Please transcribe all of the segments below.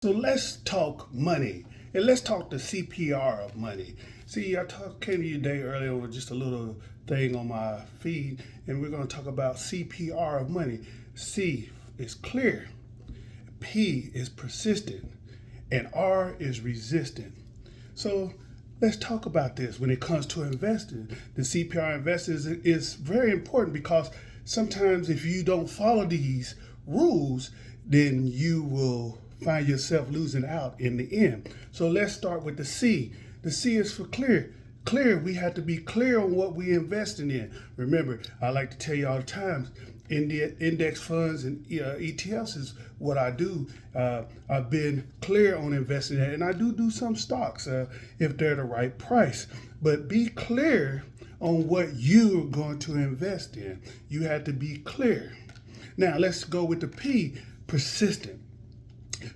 So let's talk money and let's talk the CPR of money. See, came to you today earlier with just a little thing on my feed, and we're going to talk about CPR of money. C is clear, P is persistent, and R is resistant. So let's talk about this when it comes to investing. The CPR investing is very important because sometimes if you don't follow these rules, then you will find yourself losing out in the end. So let's start with the C. The C is for clear. Clear, we have to be clear on what we're investing in. Remember, I like to tell you all the time, index funds and ETFs is what I do. I've been clear on investing in, and I do some stocks if they're the right price. But be clear on what you're going to invest in. You have to be clear. Now let's go with the P, persistent.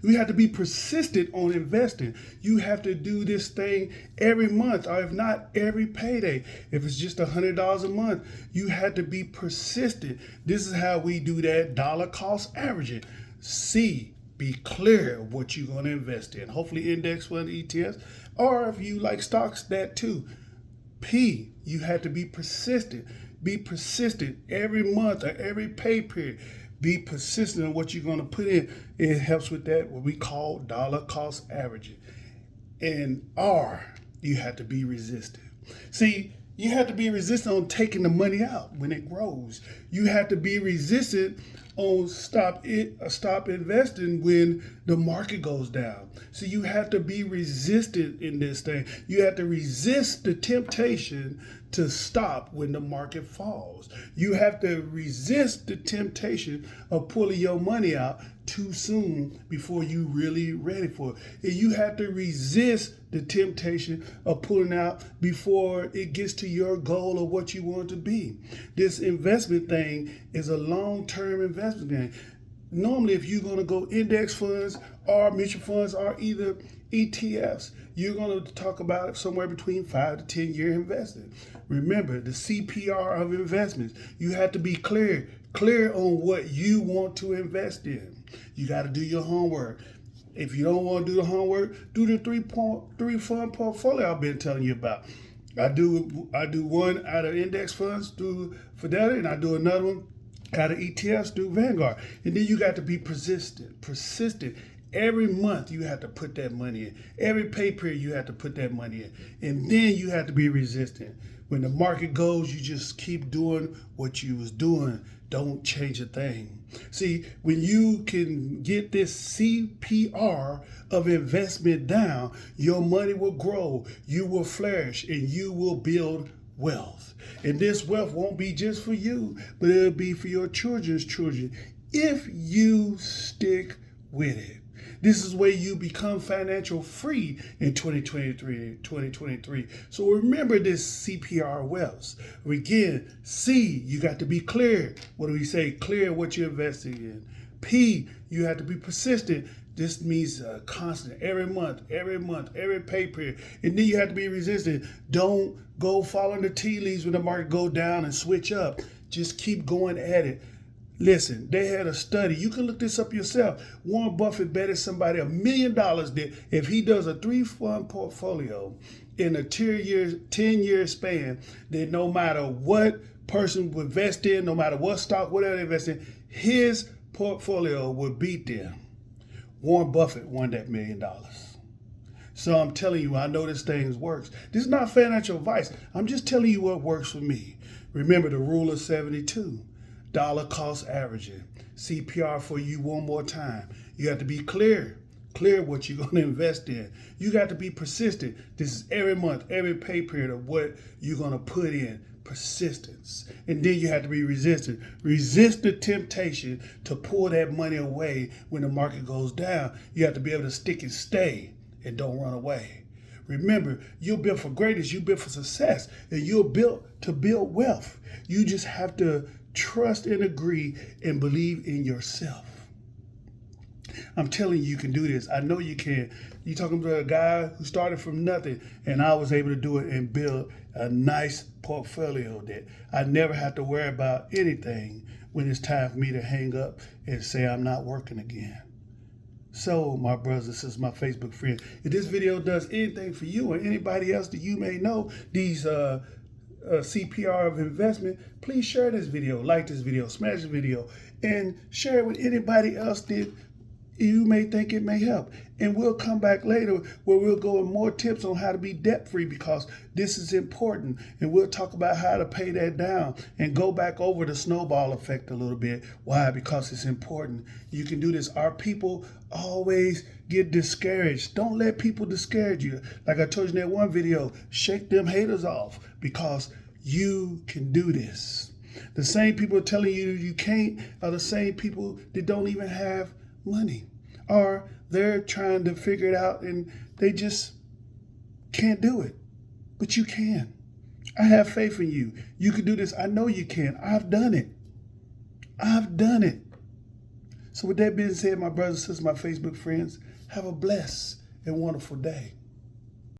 You have to be persistent on investing. You have to do this thing every month, or if not every payday. If it's just $100 a month, you have to be persistent. This is how we do that dollar cost averaging. C, be clear of what you're going to invest in. Hopefully index fund ETFs, or if you like stocks, that too. P, you have to be persistent. Be persistent every month or every pay period. Be persistent in what you're going to put in. It helps with that, what we call dollar cost averaging. And R, you have to be resistant. See, you have to be resistant on taking the money out when it grows. You have to be resistant on stop investing when the market goes down. So you have to be resistant in this thing. You have to resist the temptation to stop when the market falls. You have to resist the temptation of pulling your money out too soon before you really ready for it. And you have to resist the temptation of pulling out before it gets to your goal of what you want it to be. This investment thing is a long-term investment thing. Normally, if you're going to go index funds or mutual funds or either ETFs, you're going to talk about somewhere between 5 to 10 year investing. Remember, the CPR of investments, you have to be clear on what you want to invest in. You got to do your homework. If you don't want to do the homework, do the three fund portfolio I've been telling you about. I do one out of index funds through Fidelity, and I do another one out of ETFs through Vanguard. And then you got to be persistent. Every month you have to put that money in. Every pay period you have to put that money in. And then you have to be resistant. When the market goes, you just keep doing what you was doing. Don't change a thing. See, when you can get this CPR of investment down, your money will grow, you will flourish, and you will build wealth. And this wealth won't be just for you, but it'll be for your children's children if you stick with it. This is where you become financial free in 2023. So remember this CPR wealth. Again, C, you got to be clear. What do we say? Clear what you're investing in. P, you have to be persistent. This means constant, every month, every pay period. And then you have to be resistant. Don't go following the tea leaves when the market go down and switch up. Just keep going at it. Listen, they had a study. You can look this up yourself. Warren Buffett betted somebody $1 million that if he does a 3-fund portfolio in a 10-year span, that no matter what person would invest in, no matter what stock, whatever they invest in, his portfolio would beat them. Warren Buffett won that $1 million. So I'm telling you, I know this thing works. This is not financial advice. I'm just telling you what works for me. Remember the rule of 72. Dollar cost averaging. CPR for you one more time. You have to be clear what you're going to invest in. You got to be persistent. This is every month, every pay period of what you're going to put in. Persistence. And then you have to be resistant. Resist the temptation to pull that money away when the market goes down. You have to be able to stick and stay and don't run away. Remember, you're built for greatness, you're built for success, and you're built to build wealth. You just have to trust and agree and believe in yourself. I'm telling you, you can do this. I know you can. You're talking to a guy who started from nothing, and I was able to do it and build a nice portfolio that I never have to worry about anything when it's time for me to hang up and say I'm not working again. So, my brothers and sisters, my Facebook friends, if this video does anything for you or anybody else that you may know, these CPR of investment, please share this video, like this video, smash the video, and share it with anybody else that you may think it may help. And we'll come back later where we'll go in more tips on how to be debt free, because this is important. And we'll talk about how to pay that down and go back over the snowball effect a little bit. Why? Because it's important. You can do this. Our people always get discouraged. Don't let people discourage you. Like I told you in that one video, shake them haters off, because you can do this. The same people telling you you can't are the same people that don't even have money, or they're trying to figure it out and they just can't do it. But you can. I have faith in you. You can do this. I know you can. I've done it. I've done it. So with that being said, my brothers and sisters, my Facebook friends, have a blessed and wonderful day.